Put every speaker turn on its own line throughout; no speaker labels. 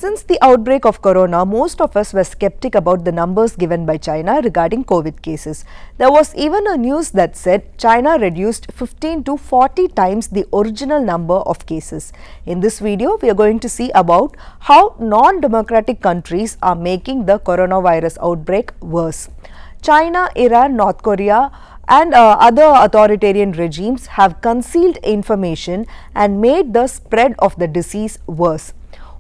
Since the outbreak of corona, most of us were skeptic about the numbers given by China regarding COVID cases. There was even a news that said China reduced 15 to 40 times the original number of cases. In this video, we are going to see about how non-democratic countries are making the coronavirus outbreak worse. China, Iran, North Korea and other authoritarian regimes have concealed information and made the spread of the disease worse.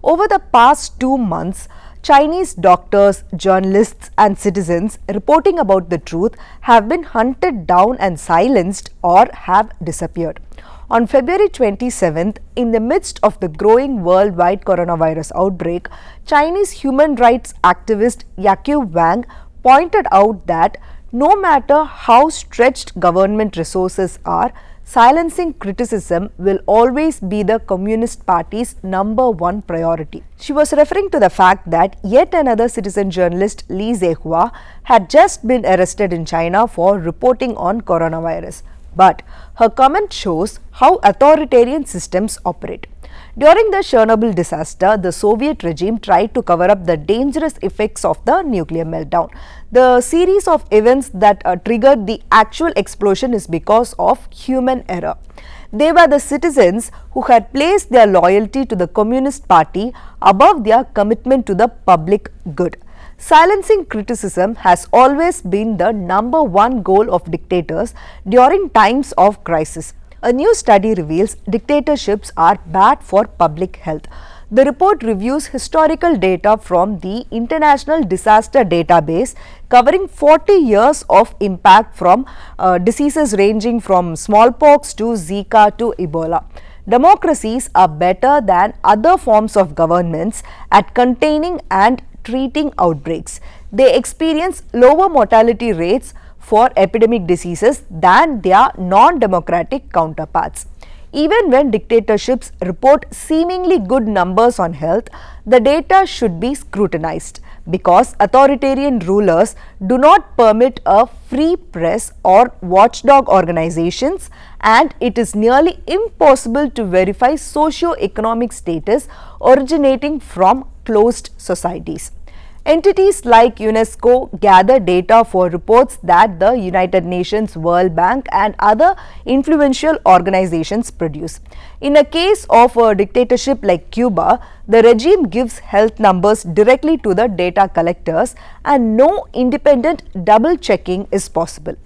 Over the past 2 months, Chinese doctors, journalists and citizens reporting about the truth have been hunted down and silenced or have disappeared. On February 27th, in the midst of the growing worldwide coronavirus outbreak, Chinese human rights activist Yaqiu Wang pointed out that no matter how stretched government resources are, silencing criticism will always be the Communist Party's #1 priority. She was referring to the fact that yet another citizen journalist, Li Zehua, had just been arrested in China for reporting on coronavirus. But her comment shows how authoritarian systems operate. During the Chernobyl disaster, the Soviet regime tried to cover up the dangerous effects of the nuclear meltdown. The series of events that triggered the actual explosion is because of human error. They were the citizens who had placed their loyalty to the Communist Party above their commitment to the public good. Silencing criticism has always been the #1 goal of dictators during times of crisis. A new study reveals dictatorships are bad for public health. The report reviews historical data from the International Disaster Database covering 40 years of impact from diseases ranging from smallpox to Zika to Ebola. Democracies are better than other forms of governments at containing and treating outbreaks. They experience lower mortality rates for epidemic diseases than their non-democratic counterparts. Even when dictatorships report seemingly good numbers on health, the data should be scrutinized because authoritarian rulers do not permit a free press or watchdog organizations, and it is nearly impossible to verify socio-economic status originating from closed societies. Entities like UNESCO gather data for reports that the United Nations, World Bank and other influential organizations produce. In a case of a dictatorship like Cuba, the regime gives health numbers directly to the data collectors and no independent double checking is possible.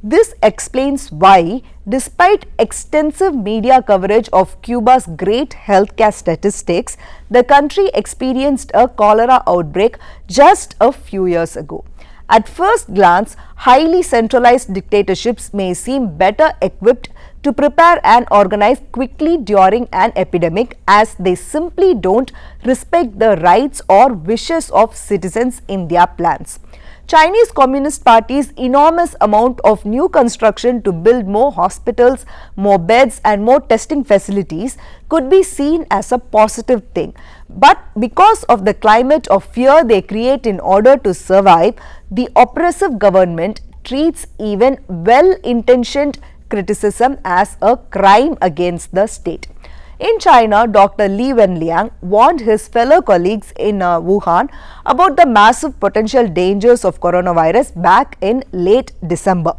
This explains why, despite extensive media coverage of Cuba's great healthcare statistics, the country experienced a cholera outbreak just a few years ago. At first glance, highly centralized dictatorships may seem better equipped to prepare and organize quickly during an epidemic, as they simply don't respect the rights or wishes of citizens in their plans. Chinese Communist Party's enormous amount of new construction to build more hospitals, more beds and more testing facilities could be seen as a positive thing. But because of the climate of fear they create in order to survive, the oppressive government treats even well-intentioned criticism as a crime against the state. In China, Dr. Li Wenliang warned his fellow colleagues in Wuhan about the massive potential dangers of coronavirus back in late December.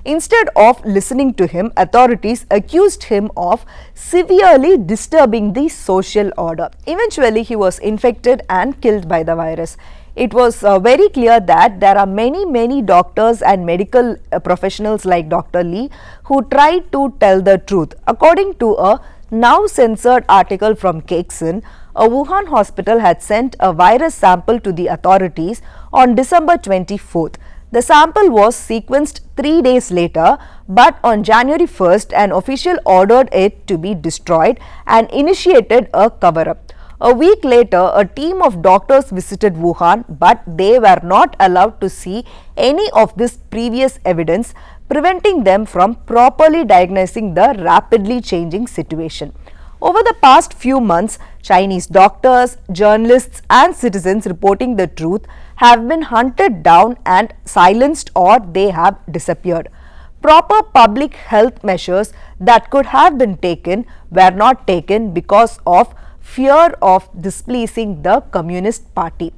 Instead of listening to him, authorities accused him of severely disturbing the social order. Eventually, he was infected and killed by the virus. It was very clear that there are many doctors and medical professionals like Dr. Li who tried to tell the truth. According to a now censored article from Caixin, a Wuhan hospital had sent a virus sample to the authorities on December 24th. The sample was sequenced 3 days later, but on January 1st, an official ordered it to be destroyed and initiated a cover-up. A week later, a team of doctors visited Wuhan, but they were not allowed to see any of this previous evidence, preventing them from properly diagnosing the rapidly changing situation. Over the past few months, Chinese doctors, journalists and citizens reporting the truth have been hunted down and silenced, or they have disappeared. Proper public health measures that could have been taken were not taken because of fear of displeasing the Communist Party.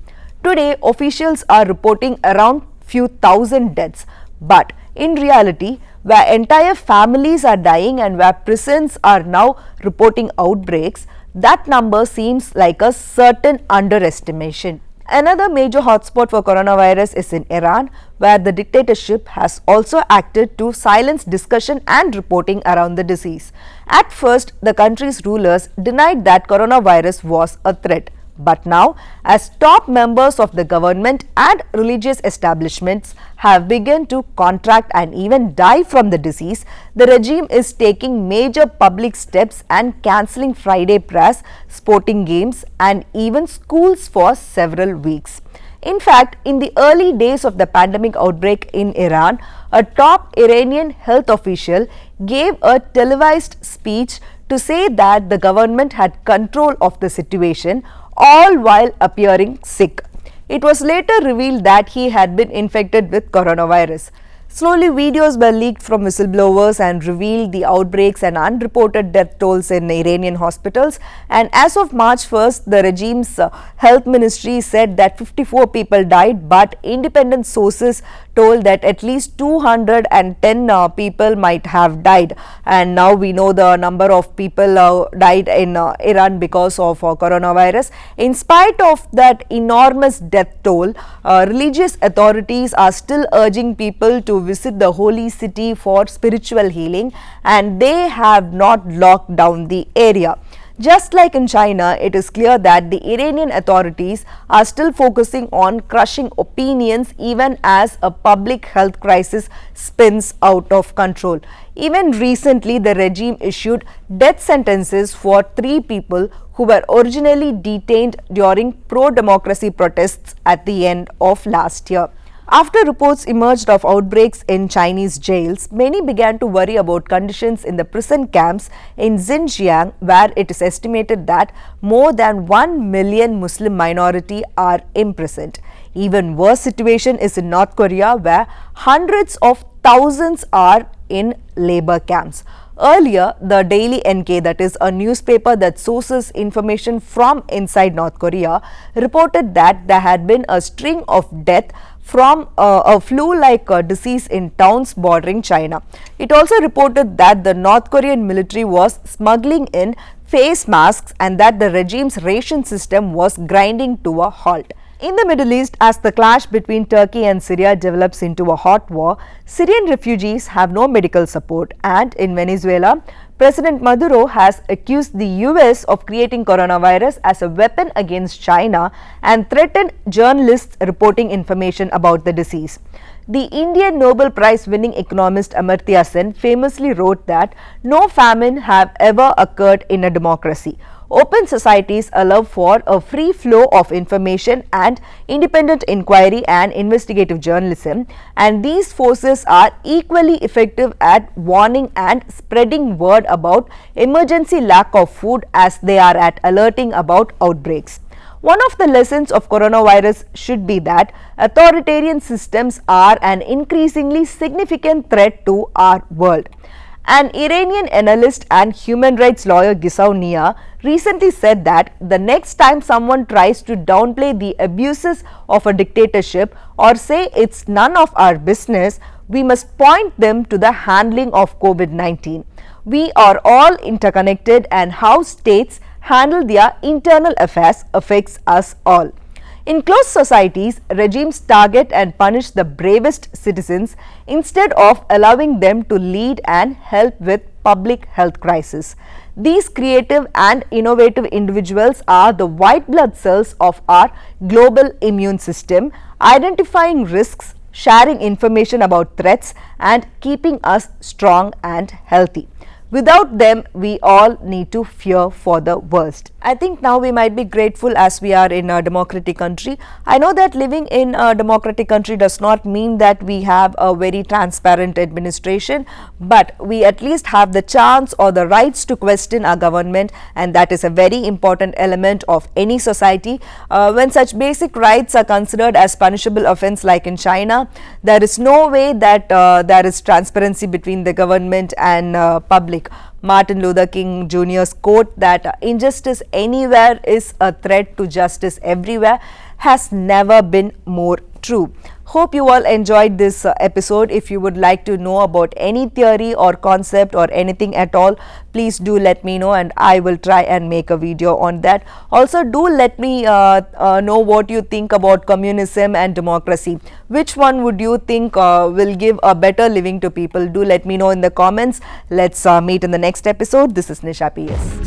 Today, officials are reporting around few thousand deaths, but in reality, where entire families are dying and where prisons are now reporting outbreaks, that number seems like a certain underestimation. Another major hotspot for coronavirus is in Iran, where the dictatorship has also acted to silence discussion and reporting around the disease. At first, the country's rulers denied that coronavirus was a threat. But now, as top members of the government and religious establishments have begun to contract and even die from the disease, the regime is taking major public steps and cancelling Friday prayers, sporting games and even schools for several weeks. In fact, in the early days of the pandemic outbreak in Iran, a top Iranian health official gave a televised speech to say that the government had control of the situation, all while appearing sick. It was later revealed that he had been infected with coronavirus. Slowly, videos were leaked from whistleblowers and revealed the outbreaks and unreported death tolls in Iranian hospitals. And as of March 1st, the regime's health ministry said that 54 people died, but independent sources told that at least 210 people might have died. And now we know the number of people died in Iran because of coronavirus. In spite of that enormous death toll, religious authorities are still urging people to visit the holy city for spiritual healing, and they have not locked down the area. Just like in China, it is clear that the Iranian authorities are still focusing on crushing opinions even as a public health crisis spins out of control. Even recently, the regime issued death sentences for 3 people who were originally detained during pro-democracy protests at the end of last year. After reports emerged of outbreaks in Chinese jails, many began to worry about conditions in the prison camps in Xinjiang, where it is estimated that more than 1 million Muslim minority are imprisoned. Even worse situation is in North Korea, where hundreds of thousands are in labor camps. Earlier, the Daily NK, that is a newspaper that sources information from inside North Korea, reported that there had been a string of deaths from a flu-like disease in towns bordering China. It also reported that the North Korean military was smuggling in face masks and that the regime's ration system was grinding to a halt. In the Middle East, as the clash between Turkey and Syria develops into a hot war, Syrian refugees have no medical support, and in Venezuela, President Maduro has accused the US of creating coronavirus as a weapon against China and threatened journalists reporting information about the disease. The Indian Nobel Prize winning economist Amartya Sen famously wrote that no famine have ever occurred in a democracy. Open societies allow for a free flow of information and independent inquiry and investigative journalism, and these forces are equally effective at warning and spreading word about emergency lack of food as they are at alerting about outbreaks. One of the lessons of coronavirus should be that authoritarian systems are an increasingly significant threat to our world. An Iranian analyst and human rights lawyer Gisao Nia recently said that the next time someone tries to downplay the abuses of a dictatorship or say it's none of our business, we must point them to the handling of COVID-19. We are all interconnected, and how states handle their internal affairs affects us all. In closed societies, regimes target and punish the bravest citizens instead of allowing them to lead and help with public health crisis. These creative and innovative individuals are the white blood cells of our global immune system, identifying risks, sharing information about threats, and keeping us strong and healthy. Without them, we all need to fear for the worst. I think now we might be grateful as we are in a democratic country. I know that living in a democratic country does not mean that we have a very transparent administration, but we at least have the chance or the rights to question our government, and that is a very important element of any society. When such basic rights are considered as punishable offense like in China, there is no way that there is transparency between the government and public. Martin Luther King Jr.'s quote that injustice anywhere is a threat to justice everywhere has never been more true. Hope you all enjoyed this episode. If you would like to know about any theory or concept or anything at all, please do let me know and I will try and make a video on that. Also, do let me know what you think about communism and democracy. Which one would you think will give a better living to people? Do let me know in the comments. Let's meet in the next episode. This is Nisha PS.